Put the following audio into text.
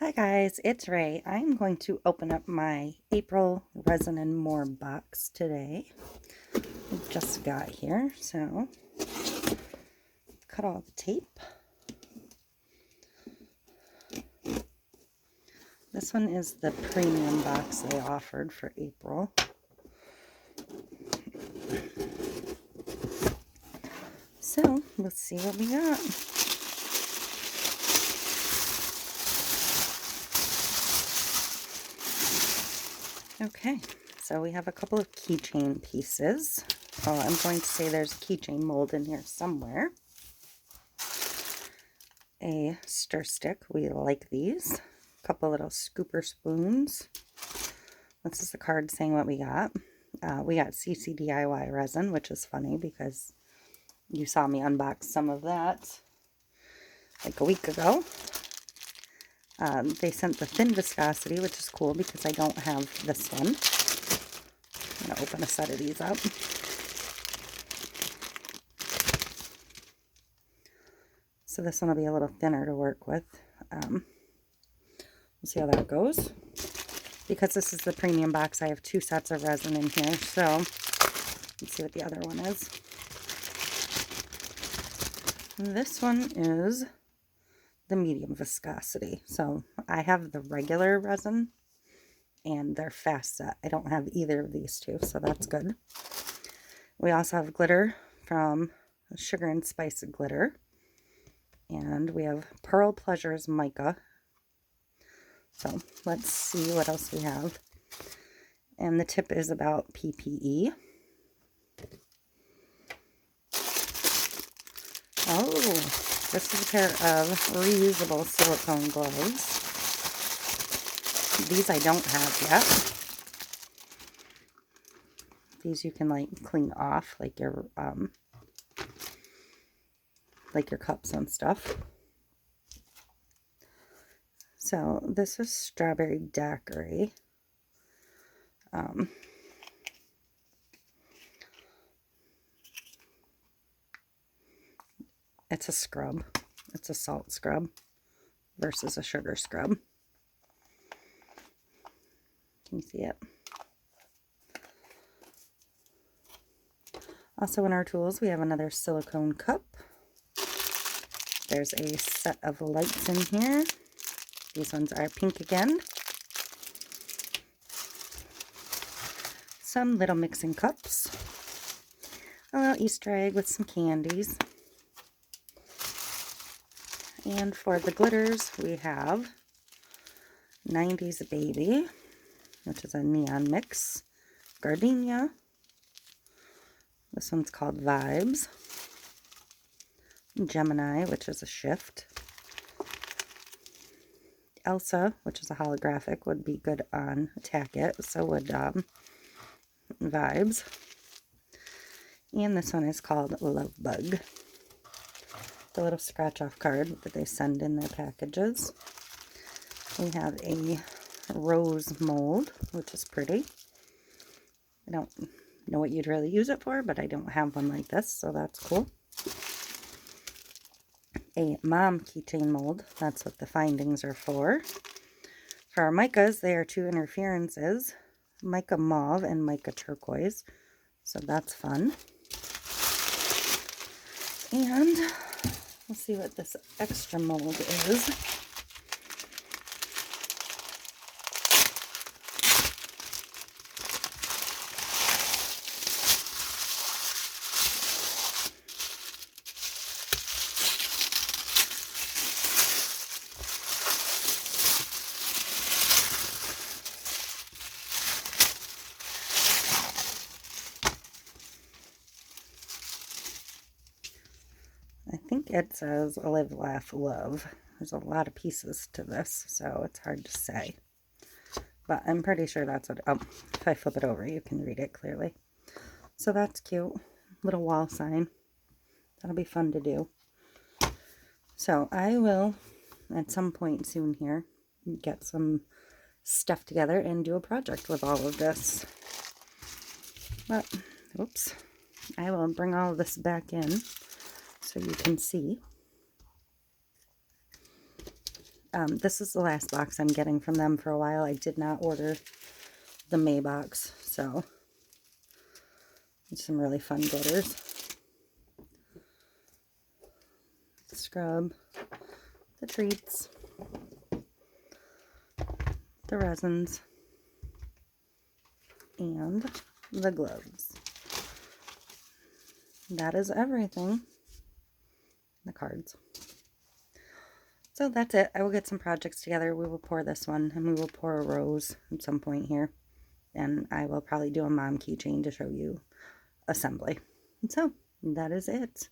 Hi guys, it's Ray. I'm going to open up my April Resin and More box today. I just got here, so cut all the tape. This one is the premium box they offered for April. So let's see what we got. Okay, so we have a couple of keychain pieces. I'm going to say there's a keychain mold in here somewhere. A stir stick, we like these. A couple little scooper spoons. This is the card saying what we got. We got CC DIY resin, which is funny because you saw me unbox some of that like a week ago. They sent the thin viscosity, which is cool because I don't have this one. I'm going to open a set of these up. So this one will be a little thinner to work with. We'll see how that goes. Because this is the premium box, I have 2 sets of resin in here. So let's see what the other one is. This one is the medium viscosity. So I have the regular resin and they're fast set. I don't have either of these two, so that's good. We also have glitter from Sugar and Spice Glitter. And we have Pearl Pleasures Mica. So let's see what else we have. And the tip is about PPE. Oh, this is a pair of reusable silicone gloves. These I don't have yet. These you can like clean off like your cups and stuff. So this is Strawberry Daiquiri. It's a scrub. It's a salt scrub versus a sugar scrub. Can you see it? Also in our tools, we have another silicone cup. There's a set of lights in here. These ones are pink again. Some little mixing cups. A little Easter egg with some candies. And for the glitters, we have 90s Baby, which is a neon mix. Gardenia. This one's called Vibes. Gemini, which is a shift. Elsa, which is a holographic, would be good on Attack It. So would Vibes. And this one is called Love Bug. The little scratch off card that they send in their packages. We have a rose mold, which is pretty. I don't know what you'd really use it for, but I don't have one like this, so that's cool. A mom keychain mold. That's what the findings are for. For our micas, they are 2 interferences. Mica Mauve and Mica Turquoise. So that's fun. And let's see what this extra mold is. I think it says Live, Laugh, Love. There's a lot of pieces to this, so it's hard to say. But I'm pretty sure that's what... Oh, if I flip it over, you can read it clearly. So that's cute. Little wall sign. That'll be fun to do. So I will, at some point soon here, get some stuff together and do a project with all of this. But, oops. I will bring all of this back in so you can see. This is the last box I'm getting from them for a while. I did not order the May box, so some really fun glitters. Scrub, the treats, the resins, and the gloves. That is everything. The cards. So that's it. I will get some projects together. We will pour this one, and we will pour a rose at some point here. And I will probably do a mom keychain to show you assembly. And so that is it.